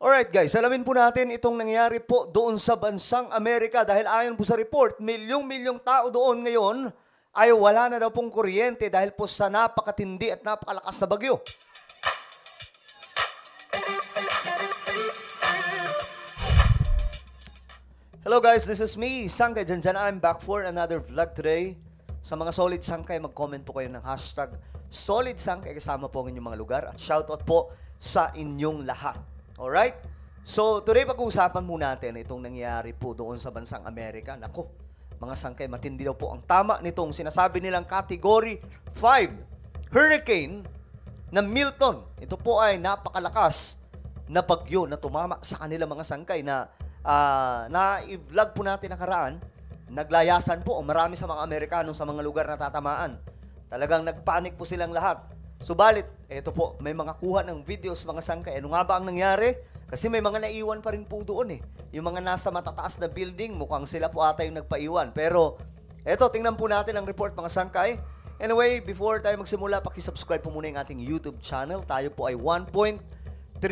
Alright guys, alamin po natin itong nangyayari po doon sa bansang Amerika dahil ayon po sa report, milyong-milyong tao doon ngayon ay wala na daw pong kuryente dahil po sa napakatindi at napakalakas na bagyo. Hello guys, this is me, Sangkay Janjan. I'm back for another vlog today. Sa mga solid Sangkay, mag-comment po kayo ng hashtag Solid Sangkay kasama po ang inyong mga lugar at shoutout po sa inyong lahat. Alright? So, today pag-uusapan po natin itong nangyayari po doon sa bansang Amerika. Nako, mga Sangkay, matindi daw po ang tama nitong sinasabi nilang Category 5 Hurricane na Milton. Ito po ay napakalakas na bagyo na tumama sa kanila mga Sangkay na i-vlog po natin nakaraan. Naglayasan po ang marami sa mga Amerikano sa mga lugar na tatamaan. Talagang nagpanik po silang lahat. Subalit, eto po, may mga kuha ng videos mga Sangkay. Ano nga ba ang nangyari? Kasi may mga naiwan pa rin po doon eh. Yung mga nasa matataas na building, mukhang sila po ata yung nagpaiwan. Pero, eto, tingnan po natin ang report mga Sangkay. Anyway, before tayo magsimula, pakisubscribe po muna yung ating YouTube channel. Tayo po ay 1.3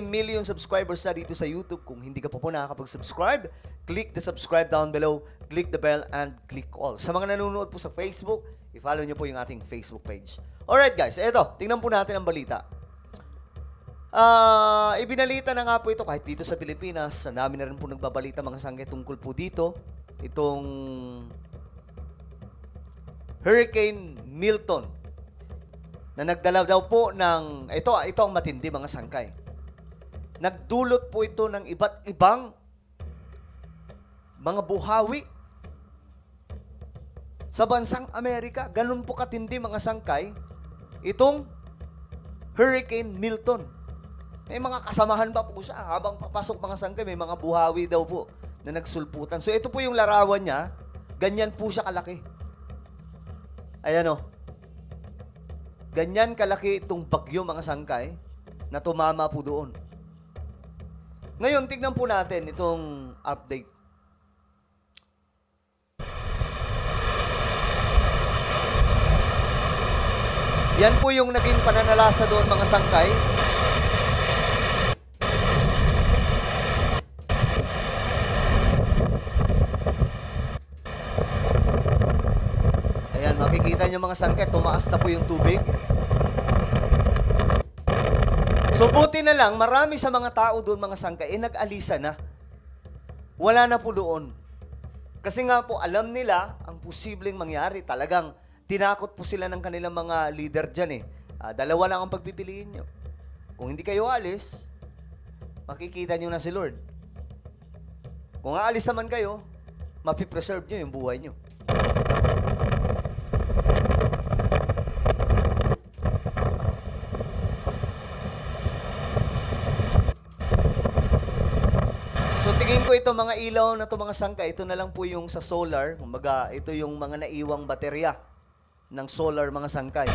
million subscribers na dito sa YouTube. Kung hindi ka po nakakapag-subscribe, click the subscribe down below, click the bell, and click all. Sa mga nanonood po sa Facebook, i-follow nyo po yung ating Facebook page. Alright guys, eto, tingnan po natin ang balita. Ibinalita na nga po ito kahit dito sa Pilipinas. Ang dami na rin po nagbabalita mga Sangkay tungkol po dito. Itong Hurricane Milton na nagdala daw po ng, ito ang matindi mga Sangkay. Nagdulot po ito ng iba't ibang mga buhawi sa bansang Amerika. Ganun po katindi mga Sangkay itong Hurricane Milton. May mga kasamahan pa po siya. Habang papasok mga Sangkay, may mga buhawi daw po na nagsulputan. So ito po yung larawan niya. Ganyan po siya kalaki. Ayan o. Ganyan kalaki itong bagyo mga Sangkay na tumama po doon. Ngayon, tignan po natin itong update. Yan po yung naging pananalasa doon mga Sangkay. Ayan, makikita nyo mga Sangkay, tumaas na po yung tubig. So, buti na lang, marami sa mga tao doon, mga Sangkay, nag-alisa na. Wala na po doon. Kasi nga po, alam nila ang posibleng mangyari. Talagang tinakot po sila ng kanilang mga leader dyan eh. Dalawa lang ang pagpipiliin nyo. Kung hindi kayo alis, makikita nyo na si Lord. Kung aalis naman kayo, mapipreserve nyo yung buhay nyo. Tingin ko ito mga ilaw na ito mga Sangkay, ito na lang po yung sa solar. Kumbaga, ito yung mga naiwang baterya ng solar mga Sangkay.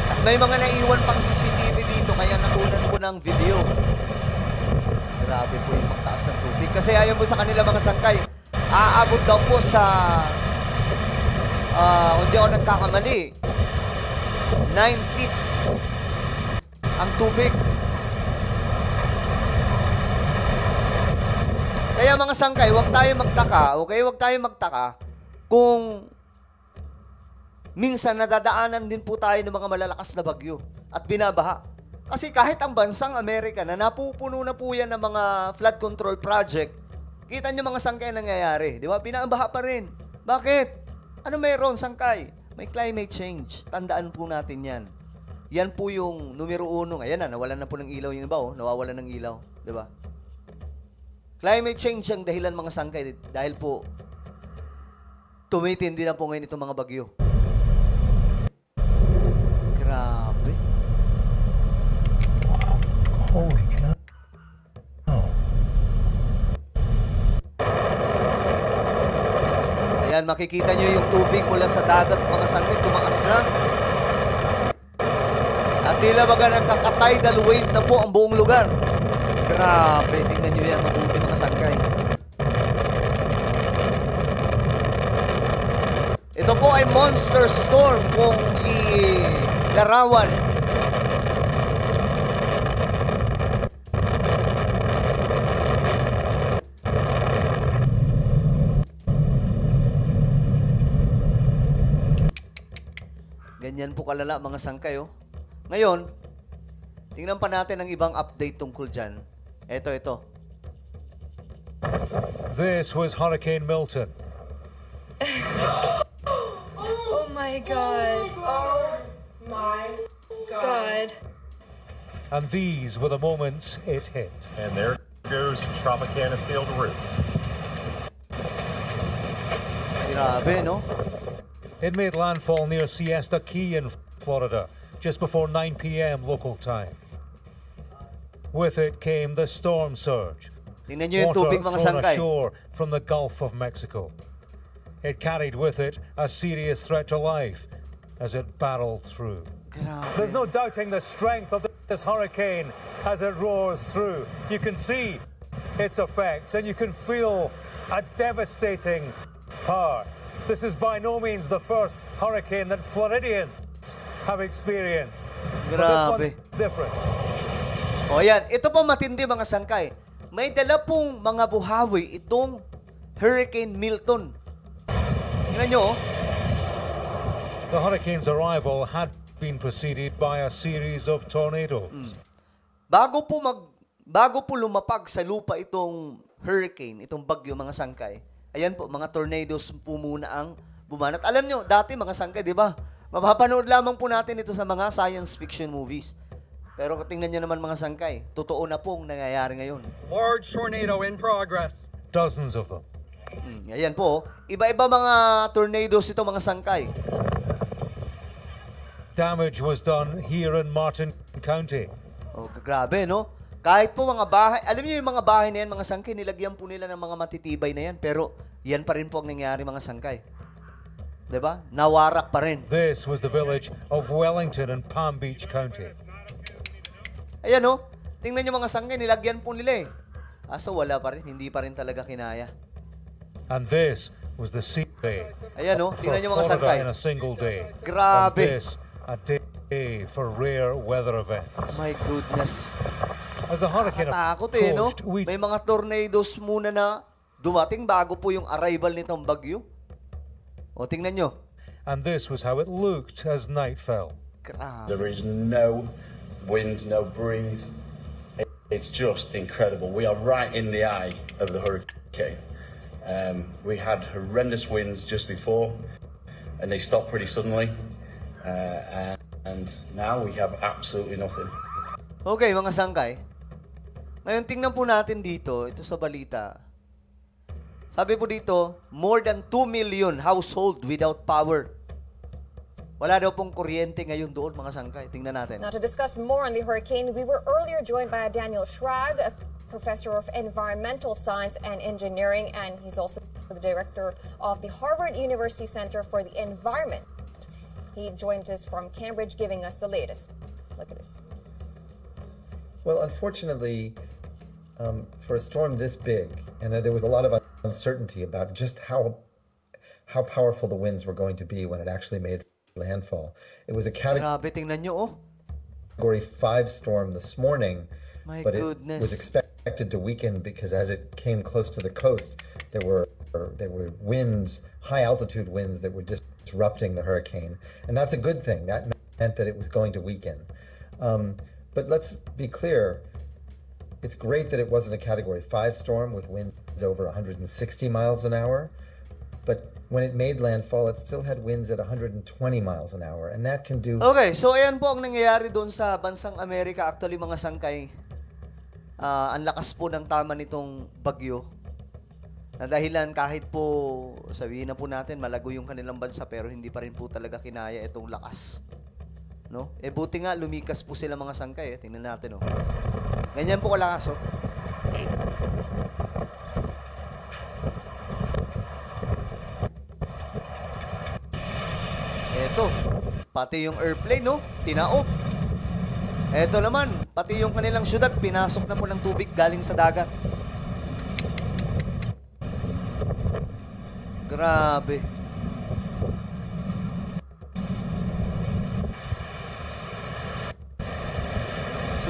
At may mga naiwan pang CCTV dito, kaya nakunan ko ng video. Grabe po yung pagtaas ng tubig. Kasi ayon po sa kanila mga Sangkay, aabot daw po sa, kung di ako nagkakamali, 9 feet ang tubig. Kaya mga Sangkay, huwag tayo magtaka, okay? Huwag tayo magtaka kung minsan nadadaanan din po tayo ng mga malalakas na bagyo at binabaha. Kasi kahit ang bansang Amerika na napupuno na po yan ng mga flood control project, kita nyo mga Sangkay nangyayari, di ba? Binabaha pa rin. Bakit? Ano meron, Sangkay? May climate change. Tandaan po natin yan. Yan po yung numero 1. Ayan na, nawalan na po ng ilaw yung iba, oh. Nawawalan ng ilaw, di ba? Climate change ang dahilan mga Sangkay dahil po tumitindi na po ngayon itong mga bagyo. Grabe. Holy cow. Oh. Ayan, makikita nyo yung tubig mula sa dagat mga Sangkay, tumaas na. At tila baga nagkaka-tidal wave na po ang buong lugar. Grabe, tingnan nyo yan mabuti mga Sangkay. Ito po ay monster storm kung ilarawan Ganyan po kalala mga sangkay, oh. Ngayon, tingnan pa natin ang ibang update tungkol dyan. Ito. This was Hurricane Milton. Oh my God. Oh my God. And these were the moments it hit. And there goes Tropicana Field Roof. Grabe, no? It made landfall near Siesta Key in Florida just before 9 p.m. local time. With it came the storm surge. Tingnan nyo yung Water tubig mga thrown sangkay. ashore from the Gulf of Mexico. It carried with it a serious threat to life as it barreled through. Grabe. There's no doubting the strength of this hurricane as it roars through. You can see its effects and you can feel a devastating power. This is by no means the first hurricane that Floridians have experienced. But this Grabe. one's different. O yan, ito po matindi mga sangkay. May dala pong mga buhawi itong Hurricane Milton. Tingnan nyo, oh. The hurricane's arrival had been preceded by a series of tornadoes. Bago po lumapag sa lupa itong hurricane, itong bagyo mga sangkay, ayan po, mga tornadoes po muna ang bumanat. Alam nyo, dati mga sangkay, di ba? Mapapanood lamang po natin ito sa mga science fiction movies. Pero tingnan nyo naman mga sangkay, totoo na pong nangyayari ngayon. Large tornado in progress. Dozens of them. Ayan po, iba-iba mga tornadoes ito mga sangkay. Damage was done here in Martin County. Oh, grabe, no? Kahit po mga bahay, alam niyo yung mga bahay na yan, mga sangkay, nilagyan po nila ng mga matitibay na yan, pero yan pa rin po ang nangyayari mga sangkay. 'Di ba? Nawarak pa rin. This was the village of Wellington in Palm Beach County. Ayan, no? Tingnan niyo mga sangkay, nilagyan po nila eh. Aso wala pa rin, hindi pa rin talaga kinaya. And this was the sea day Ayan, no? for Tingnan niyo mga Florida sangkay. in a single day. Grabe. And this, a day for rare weather events. My goodness. As the hurricane Takot eh, no? approached, we May mga tornadoes muna na dumating bago po yung arrival nitong bagyo. O, tingnan nyo. and this was how it looked as night fell. Grabe. There is no wind, no breeze. It's just incredible. We are right in the eye of the hurricane. We had horrendous winds just before, and they stopped pretty suddenly. And now we have absolutely nothing. Okay, mga sangkay. Ngayon, tingnan po natin dito, ito sa balita. Sabi po dito, more than 2 million household without power. Wala daw pong kuryente ngayon doon, mga sangkay. Tingnan natin. Now, to discuss more on the hurricane, we were earlier joined by Daniel Schrag, a professor of environmental science and engineering, and he's also the director of the Harvard University Center for the Environment. He joins us from Cambridge, giving us the latest. Look at this. Well, unfortunately, for a storm this big, and there was a lot of uncertainty about just how powerful the winds were going to be when it actually made landfall. It was a Grabe, tingnan nyo, oh. Category 5 storm this morning, My but goodness. it was expected to weaken because as it came close to the coast, there were winds, high altitude winds that were disrupting the hurricane, and that's a good thing. That meant that it was going to weaken. But let's be clear, it's great that it wasn't a Category 5 storm with winds over 160 miles an hour, but when it made landfall, it still had winds at 120 miles an hour, and that can do... Okay, so ayan po ang nangyayari doon sa bansang Amerika. Actually, mga sangkay, ang lakas po ng tama nitong bagyo. Na dahilan kahit po, sabihin na po natin, malago yung kanilang bansa, pero hindi pa rin po talaga kinaya itong lakas. No? Eh buti nga, lumikas po sila mga sangkay. Tingnan natin, oh. Ganyan po kalakas, oh. Eto, pati yung airplane, no? Tinaob. Eto naman, pati yung kanilang syudad, pinasok na po ng tubig galing sa dagat. Grabe.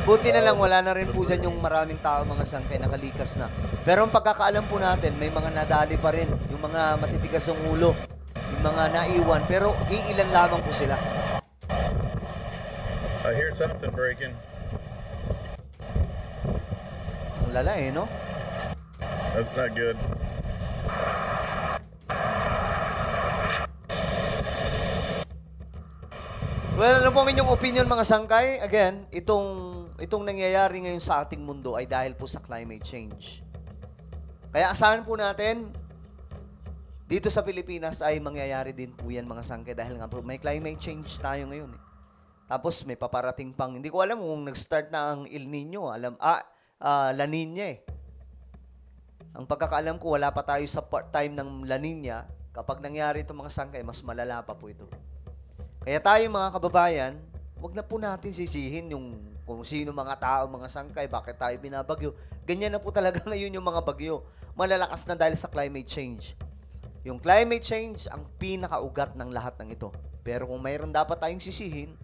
Buti na lang, wala na rin po dyan yung maraming tao, mga sangkay, nakalikas na. Pero ang pagkakaalam po natin, may mga nadali pa rin, yung mga matitigas ang ulo, yung mga naiwan, pero iilan lamang po sila. I hear something breaking. Ang lala no? That's not good. Well, ano po ang inyong opinion mga sangkay? Again, itong nangyayari ngayon sa ating mundo ay dahil po sa climate change. Kaya asahan po natin, dito sa Pilipinas ay mangyayari din po yan mga sangkay dahil nga po may climate change tayo ngayon. Tapos may paparating pang, hindi ko alam kung nag-start na ang El Nino, La Nina Ang pagkakaalam ko, wala pa tayo sa time ng La Nina. Kapag nangyari itong mga sangkay, mas malala pa po ito. Kaya tayo mga kababayan, wag na po natin sisihin yung kung sino mga tao, mga sangkay, bakit tayo binabagyo. Ganyan na po talaga ngayon yung mga bagyo. Malalakas na dahil sa climate change. Yung climate change, ang pinakaugat ng lahat ng ito. Pero kung mayroon dapat tayong sisihin,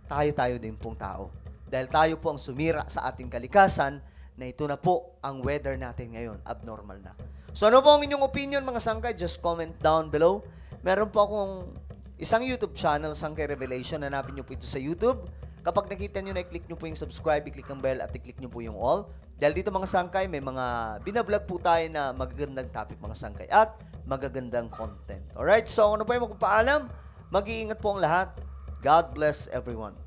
tayo din pong tao. Dahil tayo po ang sumira sa ating kalikasan na ito na po ang weather natin ngayon. Abnormal na. So ano po ang inyong opinion mga sangkay? Just comment down below. Meron po akong isang YouTube channel, Sangkay Revelation. Hanapin nyo po ito sa YouTube. Kapag nakita nyo na, i-click nyo po yung subscribe, i-click ang bell, at i-click nyo po yung all. Dahil dito mga sangkay, may mga binablog po tayo na magagandang topic mga sangkay at magagandang content. Alright, so ano po yung magpapaalam? Mag-iingat po ang lahat. God bless everyone.